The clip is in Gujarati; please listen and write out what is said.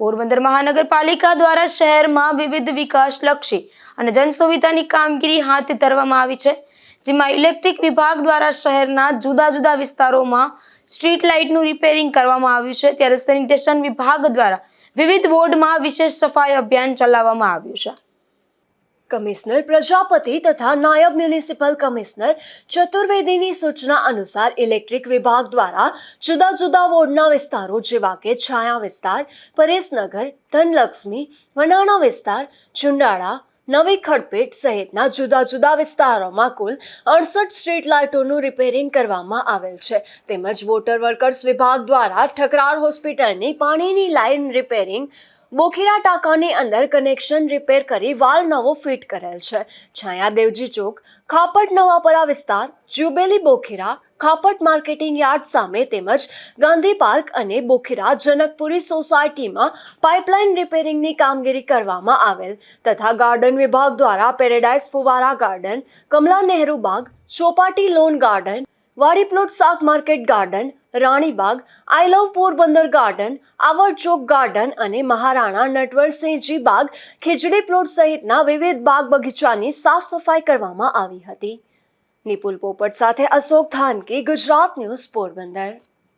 પોરબંદર મહાનગરપાલિકા દ્વારા શહેરમાં વિવિધ વિકાસલક્ષી અને જનસુવિધાની કામગીરી હાથ ધરવામાં આવી છે, જેમાં ઇલેક્ટ્રિક વિભાગ દ્વારા શહેરના જુદા જુદા વિસ્તારોમાં સ્ટ્રીટ લાઇટનું રિપેરિંગ કરવામાં આવ્યું છે, ત્યારે સેનિટેશન વિભાગ દ્વારા વિવિધ વોર્ડમાં વિશેષ સફાઈ અભિયાન ચલાવવામાં આવ્યું છે। કમિશનર પ્રજાપતિ તથા નાયબ મ્યુનિસિપલ કમિશનર ચતુર્વેદીની સૂચના અનુસાર ઇલેક્ટ્રિક વિભાગ દ્વારા જુદા જુદા વોર્ડના વિસ્તારો જેવા કે છાયા વિસ્તાર, પરેશનગર, ધનલક્ષ્મી, વનાણા વિસ્તાર, ચુંડાળા, નવી ખડપેટ સહિતના જુદા જુદા વિસ્તારોમાં કુલ 68 સ્ટ્રીટ લાઇટોનું રિપેરિંગ કરવામાં આવેલ છે, તેમજ વોટર વર્કર્સ વિભાગ દ્વારા ઠકરાર હોસ્પિટલની પાણીની લાઇન રિપેરિંગ, બોખીરા ટાંકાની અંદર કનેક્શન રિપેર કરી વાલ નવો ફિટ કરેલ છે। છાયા દેવજી ચોક, ખાપટ નવાપરા વિસ્તાર, જ્યુબેલી બોખીરા, ખાપટ માર્કેટિંગ યાર્ડ સામે તેમજ ગાંધી પાર્ક અને બોખીરા જનકપુરી સોસાયટીમાં પાઇપલાઇન રિપેરિંગની કામગીરી કરવામાં આવેલ તથા ગાર્ડન વિભાગ દ્વારા પેરેડાઇઝ ફુવારા ગાર્ડન, કમલા નહેરુ બાગ, ચોપાટી લોન ગાર્ડન, વાડી પ્લોટ શાક માર્કેટ ગાર્ડન, રાણીબાગ, આઈ લવ પોરબંદર ગાર્ડન, આવર ચોક ગાર્ડન અને મહારાણા નટવરસિંહજી બાગ, ખીજડી પ્લોટ સહિતના વિવિધ બાગ બગીચાની સાફ સફાઈ કરવામાં આવી હતી। નિપુલ પોપટ સાથે અશોક ધાનકી, ગુજરાત ન્યૂઝ, પોરબંદર।